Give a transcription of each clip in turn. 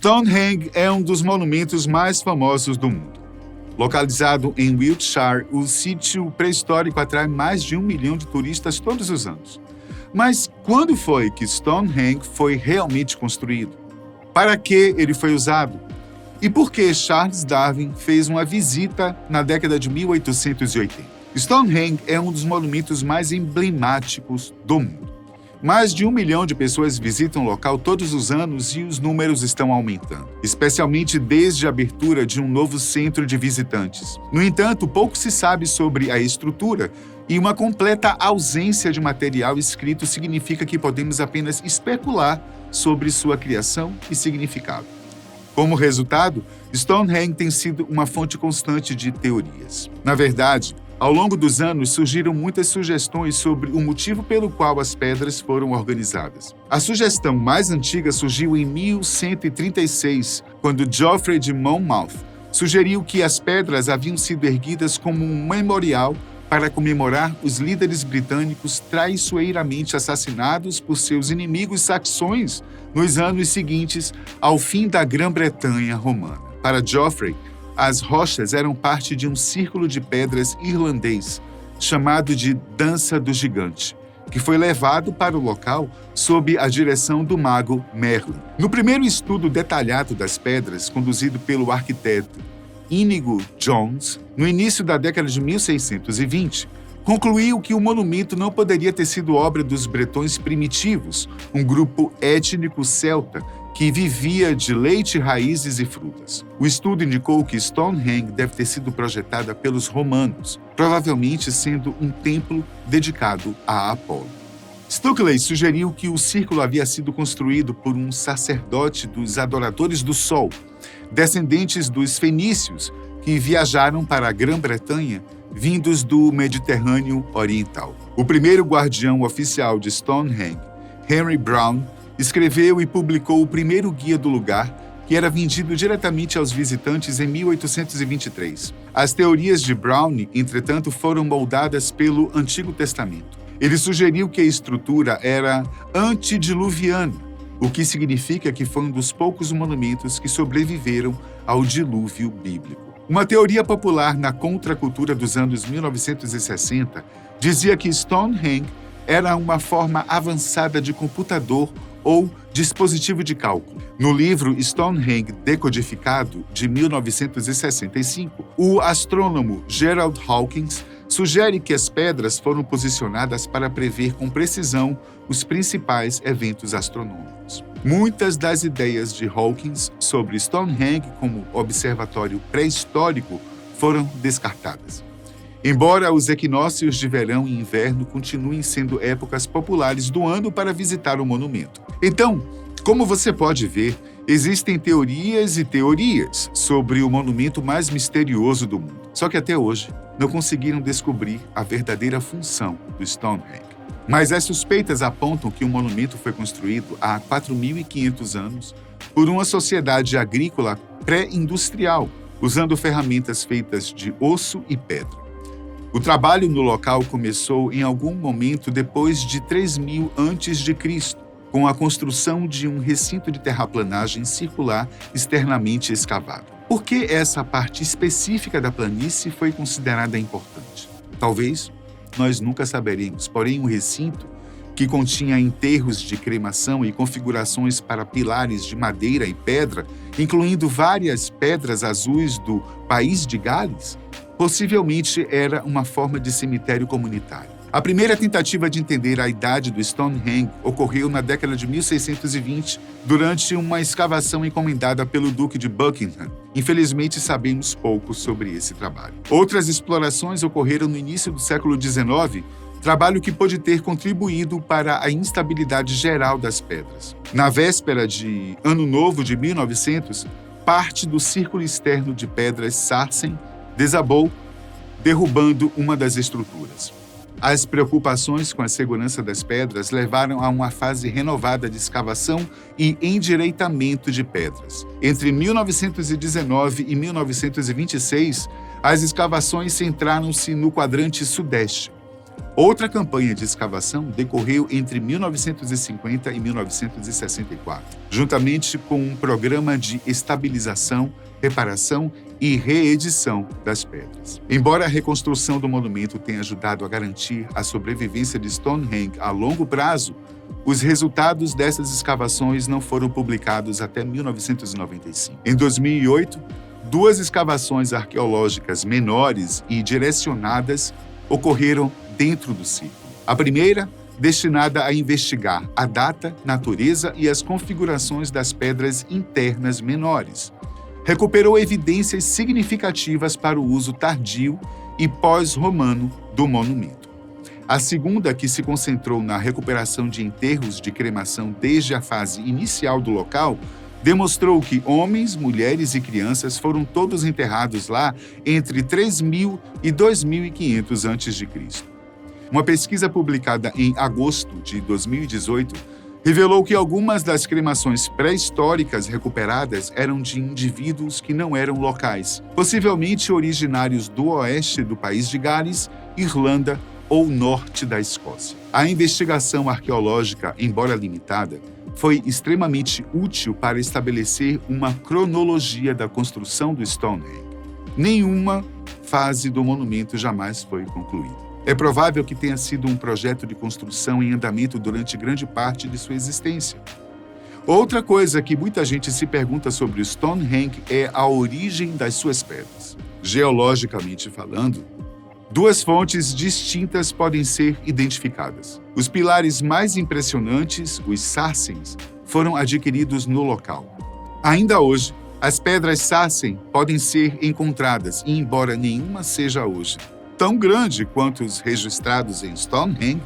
Stonehenge é um dos monumentos mais famosos do mundo. Localizado em Wiltshire, o sítio pré-histórico atrai mais de 1 milhão de turistas todos os anos. Mas quando foi que Stonehenge foi realmente construído? Para que ele foi usado? E por que Charles Darwin fez uma visita na década de 1880? Stonehenge é um dos monumentos mais emblemáticos do mundo. Mais de 1 milhão de pessoas visitam o local todos os anos e os números estão aumentando, especialmente desde a abertura de um novo centro de visitantes. No entanto, pouco se sabe sobre a estrutura e uma completa ausência de material escrito significa que podemos apenas especular sobre sua criação e significado. Como resultado, Stonehenge tem sido uma fonte constante de teorias. Na verdade, ao longo dos anos, surgiram muitas sugestões sobre o motivo pelo qual as pedras foram organizadas. A sugestão mais antiga surgiu em 1136, quando Geoffrey de Monmouth sugeriu que as pedras haviam sido erguidas como um memorial para comemorar os líderes britânicos traiçoeiramente assassinados por seus inimigos saxões nos anos seguintes ao fim da Grã-Bretanha romana. Para Geoffrey, as rochas eram parte de um círculo de pedras irlandês, chamado de Dança do Gigante, que foi levado para o local sob a direção do mago Merlin. No primeiro estudo detalhado das pedras, conduzido pelo arquiteto Inigo Jones, no início da década de 1620, concluiu que o monumento não poderia ter sido obra dos bretões primitivos, um grupo étnico celta que vivia de leite, raízes e frutas. O estudo indicou que Stonehenge deve ter sido projetada pelos romanos, provavelmente sendo um templo dedicado a Apolo. Stukeley sugeriu que o círculo havia sido construído por um sacerdote dos adoradores do Sol, descendentes dos fenícios que viajaram para a Grã-Bretanha vindos do Mediterrâneo Oriental. O primeiro guardião oficial de Stonehenge, Henry Brown, escreveu e publicou o primeiro guia do lugar, que era vendido diretamente aos visitantes em 1823. As teorias de Brown, entretanto, foram moldadas pelo Antigo Testamento. Ele sugeriu que a estrutura era antediluviana, o que significa que foi um dos poucos monumentos que sobreviveram ao dilúvio bíblico. Uma teoria popular na contracultura dos anos 1960 dizia que Stonehenge era uma forma avançada de computador ou dispositivo de cálculo. No livro Stonehenge Decodificado, de 1965, o astrônomo Gerald Hawkins sugere que as pedras foram posicionadas para prever com precisão os principais eventos astronômicos. Muitas das ideias de Hawkins sobre Stonehenge como observatório pré-histórico foram descartadas. Embora os equinócios de verão e inverno continuem sendo épocas populares do ano para visitar o monumento. Então, como você pode ver, existem teorias e teorias sobre o monumento mais misterioso do mundo. Só que até hoje não conseguiram descobrir a verdadeira função do Stonehenge. Mas as suspeitas apontam que o monumento foi construído há 4.500 anos por uma sociedade agrícola pré-industrial, usando ferramentas feitas de osso e pedra. O trabalho no local começou em algum momento depois de 3000 a.C., com a construção de um recinto de terraplanagem circular externamente escavado. Por que essa parte específica da planície foi considerada importante? Talvez nós nunca saberemos, porém o recinto, que continha enterros de cremação e configurações para pilares de madeira e pedra, incluindo várias pedras azuis do país de Gales, possivelmente era uma forma de cemitério comunitário. A primeira tentativa de entender a idade do Stonehenge ocorreu na década de 1620, durante uma escavação encomendada pelo Duque de Buckingham. Infelizmente, sabemos pouco sobre esse trabalho. Outras explorações ocorreram no início do século XIX, trabalho que pode ter contribuído para a instabilidade geral das pedras. Na véspera de Ano Novo de 1900, parte do círculo externo de pedras Sarsen desabou, derrubando uma das estruturas. As preocupações com a segurança das pedras levaram a uma fase renovada de escavação e endireitamento de pedras. Entre 1919 e 1926, as escavações centraram-se no quadrante sudeste. Outra campanha de escavação decorreu entre 1950 e 1964, juntamente com um programa de estabilização, reparação e reedição das pedras. Embora a reconstrução do monumento tenha ajudado a garantir a sobrevivência de Stonehenge a longo prazo, os resultados dessas escavações não foram publicados até 1995. Em 2008, 2 escavações arqueológicas menores e direcionadas ocorreram dentro do sítio. A primeira, destinada a investigar a data, natureza e as configurações das pedras internas menores, recuperou evidências significativas para o uso tardio e pós-romano do monumento. A segunda, que se concentrou na recuperação de enterros de cremação desde a fase inicial do local, demonstrou que homens, mulheres e crianças foram todos enterrados lá entre 3.000 e 2.500 a.C. Uma pesquisa publicada em agosto de 2018 revelou que algumas das cremações pré-históricas recuperadas eram de indivíduos que não eram locais, possivelmente originários do oeste do país de Gales, Irlanda ou norte da Escócia. A investigação arqueológica, embora limitada, foi extremamente útil para estabelecer uma cronologia da construção do Stonehenge. Nenhuma fase do monumento jamais foi concluída. É provável que tenha sido um projeto de construção em andamento durante grande parte de sua existência. Outra coisa que muita gente se pergunta sobre o Stonehenge é a origem das suas pedras. Geologicamente falando, 2 fontes distintas podem ser identificadas. Os pilares mais impressionantes, os sarsens, foram adquiridos no local. Ainda hoje, as pedras sarsen podem ser encontradas, e embora nenhuma seja hoje tão grande quanto os registrados em Stonehenge,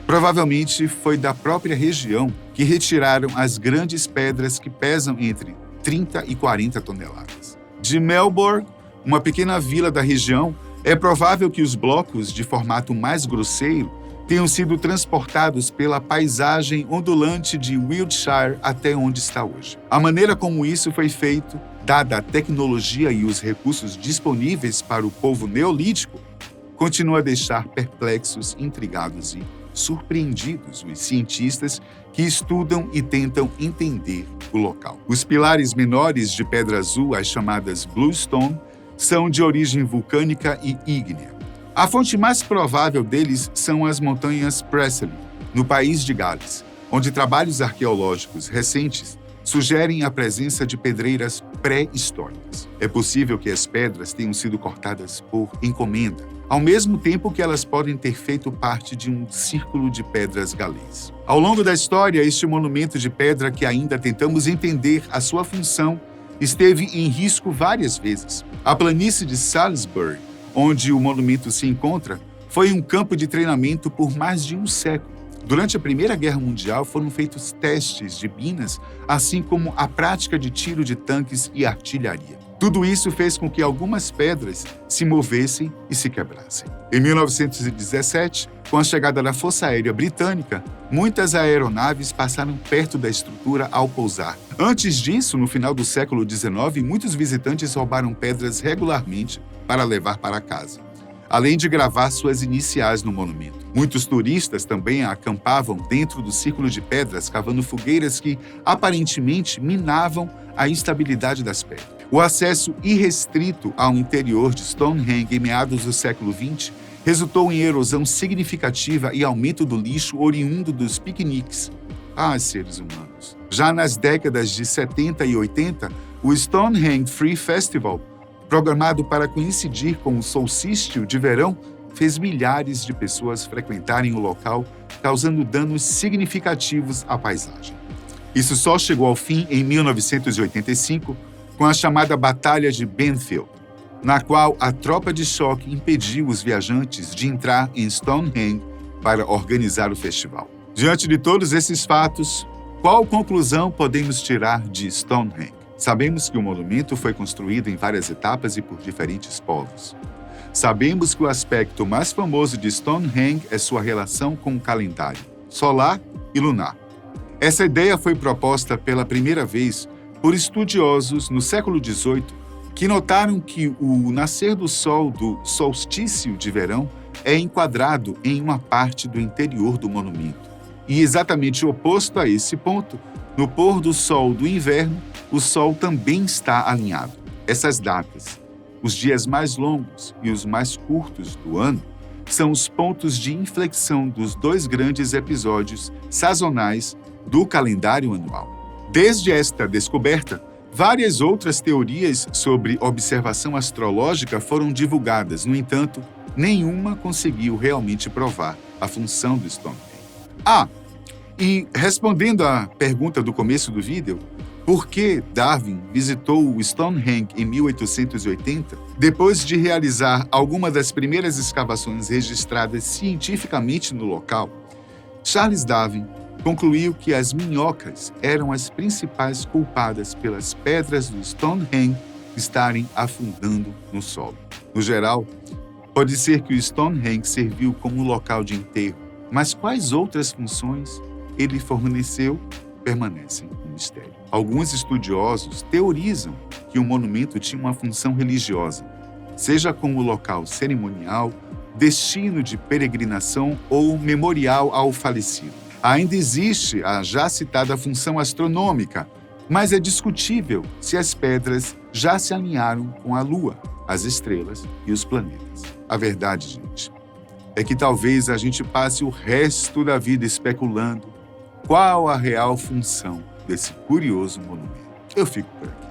provavelmente foi da própria região que retiraram as grandes pedras que pesam entre 30 e 40 toneladas. De Melbourne, uma pequena vila da região, é provável que os blocos de formato mais grosseiro tenham sido transportados pela paisagem ondulante de Wiltshire até onde está hoje. A maneira como isso foi feito, dada a tecnologia e os recursos disponíveis para o povo neolítico, continua a deixar perplexos, intrigados e surpreendidos os cientistas que estudam e tentam entender o local. Os pilares menores de pedra azul, as chamadas Bluestone, são de origem vulcânica e ígnea. A fonte mais provável deles são as montanhas Preseli, no país de Gales, onde trabalhos arqueológicos recentes sugerem a presença de pedreiras pré-históricas. É possível que as pedras tenham sido cortadas por encomenda, ao mesmo tempo que elas podem ter feito parte de um círculo de pedras galês. Ao longo da história, este monumento de pedra que ainda tentamos entender a sua função esteve em risco várias vezes. A planície de Salisbury, onde o monumento se encontra, foi um campo de treinamento por mais de um século. Durante a Primeira Guerra Mundial foram feitos testes de minas, assim como a prática de tiro de tanques e artilharia. Tudo isso fez com que algumas pedras se movessem e se quebrassem. Em 1917, com a chegada da Força Aérea Britânica, muitas aeronaves passaram perto da estrutura ao pousar. Antes disso, no final do século XIX, muitos visitantes roubaram pedras regularmente para levar para casa, além de gravar suas iniciais no monumento. Muitos turistas também acampavam dentro do círculo de pedras, cavando fogueiras que, aparentemente, minavam a estabilidade das pedras. O acesso irrestrito ao interior de Stonehenge em meados do século XX resultou em erosão significativa e aumento do lixo oriundo dos piqueniques. Seres humanos! Já nas décadas de 70 e 80, o Stonehenge Free Festival, programado para coincidir com o solstício de verão, fez milhares de pessoas frequentarem o local, causando danos significativos à paisagem. Isso só chegou ao fim em 1985, com a chamada Batalha de Benfield, na qual a tropa de choque impediu os viajantes de entrar em Stonehenge para organizar o festival. Diante de todos esses fatos, qual conclusão podemos tirar de Stonehenge? Sabemos que o monumento foi construído em várias etapas e por diferentes povos. Sabemos que o aspecto mais famoso de Stonehenge é sua relação com o calendário solar e lunar. Essa ideia foi proposta pela primeira vez por estudiosos no século XVIII que notaram que o nascer do sol do solstício de verão é enquadrado em uma parte do interior do monumento. E exatamente oposto a esse ponto, no pôr do sol do inverno, o sol também está alinhado. Essas datas, os dias mais longos e os mais curtos do ano, são os pontos de inflexão dos dois grandes episódios sazonais do calendário anual. Desde esta descoberta, várias outras teorias sobre observação astrológica foram divulgadas. No entanto, nenhuma conseguiu realmente provar a função do Stonehenge. E respondendo à pergunta do começo do vídeo, por que Darwin visitou o Stonehenge em 1880, depois de realizar alguma das primeiras escavações registradas cientificamente no local, Charles Darwin concluiu que as minhocas eram as principais culpadas pelas pedras do Stonehenge estarem afundando no solo. No geral, pode ser que o Stonehenge serviu como local de enterro, mas quais outras funções ele forneceu permanecem um mistério. Alguns estudiosos teorizam que o monumento tinha uma função religiosa, seja como local cerimonial, destino de peregrinação ou memorial ao falecido. Ainda existe a já citada função astronômica, mas é discutível se as pedras já se alinharam com a Lua, as estrelas e os planetas. A verdade, gente, é que talvez a gente passe o resto da vida especulando qual a real função desse curioso monumento. Eu fico por aqui.